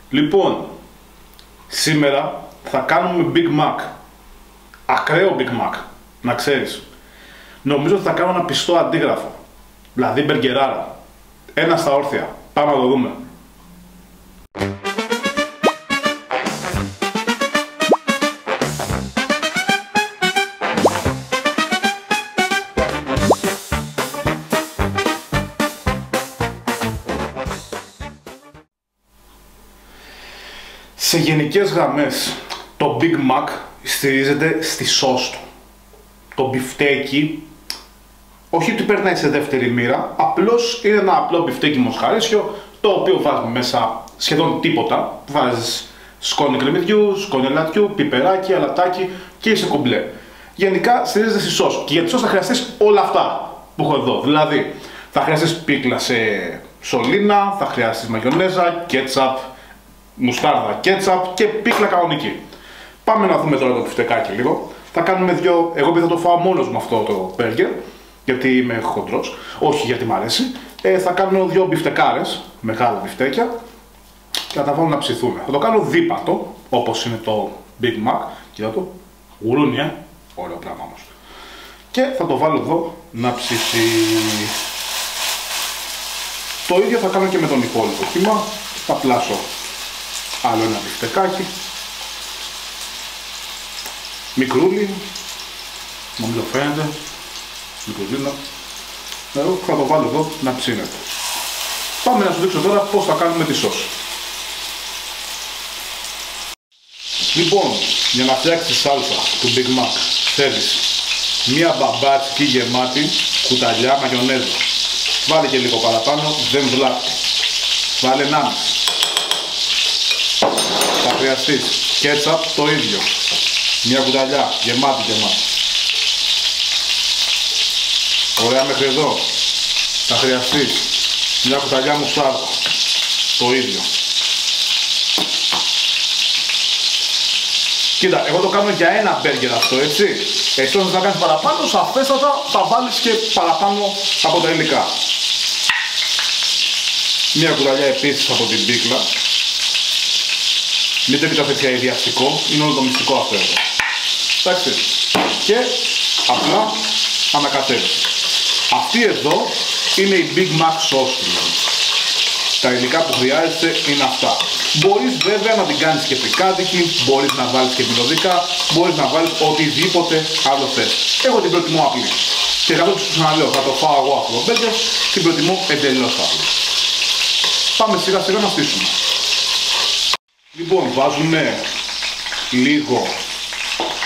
Λοιπόν, σήμερα θα κάνουμε Big Mac. Ακραίο Big Mac, να ξέρεις. Νομίζω ότι θα κάνω ένα πιστό αντίγραφο. Δηλαδή μπεργκεράρα. Ένα στα όρθια. Πάμε να το δούμε. Σε γενικές γραμμές, το Big Mac στηρίζεται στη σως του. Το μπιφτέκι, όχι ότι περνάει σε δεύτερη μοίρα, απλώς είναι ένα απλό μπιφτέκι μοσχαρίσιο, το οποίο βάζουμε μέσα σχεδόν τίποτα. Βάζεις σκόνη κρεμμυδιού, σκόνη ελατιού, πιπεράκι, αλατάκι και είσαι κουμπλέ. Γενικά στηρίζεται στη σως. Και για τη σως θα χρειαστείς όλα αυτά που έχω εδώ. Δηλαδή, θα χρειαστείς πίκλα σε σωλήνα, θα χρειαστείς μαγιονέζα, κέτσαπ, μουστάρδα, κέτσαπ και πίκλα κανονική. Πάμε να δούμε τώρα το μπιφτεκάκι λίγο. Θα κάνουμε δύο, εγώ επειδή θα το φάω μόνος μου αυτό το μπέργκερ, γιατί είμαι χοντρός, όχι γιατί μ' αρέσει. Θα κάνω δύο μπιφτεκάρες, μεγάλα μπιφτέκια, και θα τα βάλω να ψηθούν. Θα το κάνω δίπατο, όπως είναι το Big Mac. Κοίτα το, γουρούνι, ωραίο πράγμα όμως. Και θα το βάλω εδώ να ψηθεί. Το ίδιο θα κάνω και με τον υπόλοιπο κύμα. Θα πλάσω άλλο ένα μπιφτεκάκι. Μικρούλι, νομίζω φαίνεται, μικρούλινο. Εγώ θα το βάλω εδώ να ψήνεται. Πάμε να σου δείξω τώρα πώς θα κάνουμε τη σως. Λοιπόν, για να φτιάξεις τη σάλσα του Big Mac θέλεις μία μπαμπάτσικη γεμάτη κουταλιά μαγιονέζα. Βάλε και λίγο παραπάνω, δεν βλάπτει. Βάλε 1,5. Θα χρειαστείς κέτσαπ το ίδιο. Μια κουταλιά, γεμάτη. Ωραία μέχρι εδώ. Θα χρειαστείς μια κουταλιά μουστάρδα. Το ίδιο. Κοίτα, εγώ το κάνω για ένα μπέργκερ αυτό, έτσι. Εσύ όταν θα κάνεις παραπάνω, σαφέστατα θα βάλεις και παραπάνω από τα υλικά. Μια κουταλιά επίσης από την πίκλα. Μην το κοιτάτε πια ιδιαστικό, είναι όλο το μυστικό αυτό εδώ. Εντάξει, και απλά ανακατεύεις. Αυτή εδώ είναι η Big Mac sauce. Τα υλικά που χρειάζεσαι είναι αυτά. Μπορείς βέβαια να την κάνεις και πικάντικη, μπορείς να βάλεις και πυλωδικά, μπορείς να βάλεις οτιδήποτε άλλο θες. Εγώ την προτιμώ απλή. Και καθώς σου ξαναλέω, θα το φάω εγώ αυτό το μπέργκερ, την προτιμώ εντελώς απλή. Πάμε σιγά σιγά να στήσουμε. Λοιπόν, βάζουμε λίγο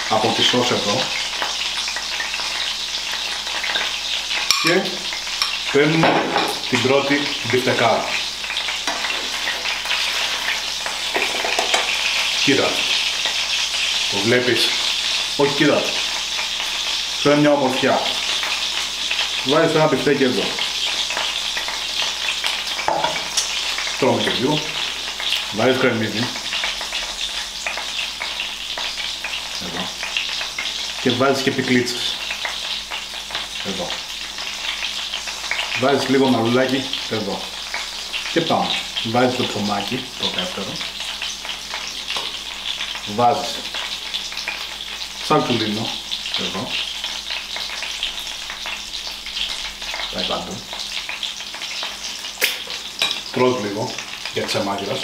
από τη σως εδώ και παίρνουμε την πρώτη μπιφτεκάρα. Κοίτα, το βλέπεις, όχι κοίτα, αυτό είναι μια ομορφιά. Βάζεις ένα μπιφτέκι εδώ. Τρώμε και λίγο. Βάζεις κρεμμύδι. Εδώ. Και βάζεις και πικλίτσες. Εδώ. Βάζεις λίγο μαρουλάκι εδώ. Και πάμε. Βάζεις το ψωμάκι, το δεύτερο. Βάζεις σαλτσουλίνο εδώ. Πάει παντού. Τρως λίγο για της αμάγυρας.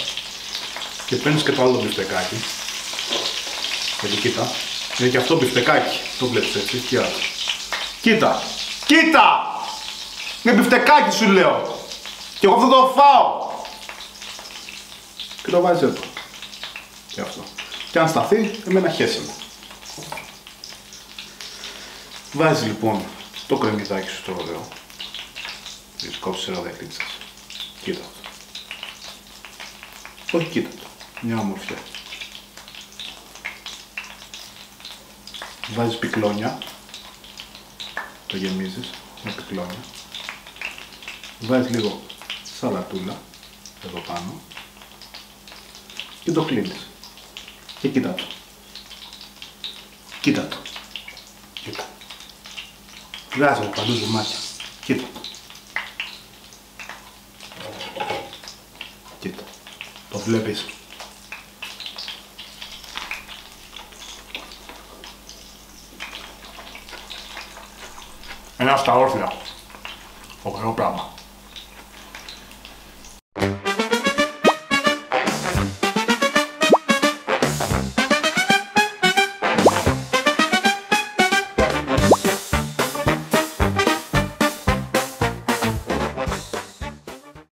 Και παίρνεις και το άλλο μπιφτεκάκι. Γιατί κοίτα, είναι και αυτό μπιφτεκάκι. Το βλέπεις έτσι, κοίτα. Κοίτα! Είναι μπιφτεκάκι σου λέω. Και εγώ αυτό το φάω. Και το βάζεις εδώ. Και αυτό. Και αν σταθεί, εμένα χέσε με. Βάζεις λοιπόν το κρεμμυδάκι σου το ωραίο. Και κόψεις σε ροδελίτσες. Κοίτα αυτό. Όχι κοίτα το. Μια ομορφιά. Βάζεις πυκλόνια. Το γεμίζεις με πυκλόνια. Βάζεις λίγο σαλατούλα εδώ πάνω. Και το κλείνεις. Και κοίτα το. Κοίτα το. Κοίτα. Βγάζει από παντού ζουμάκια. Κοίτα το. Κοίτα. Το βλέπεις. Μένα στα όρθια. Ωραίο πράγμα.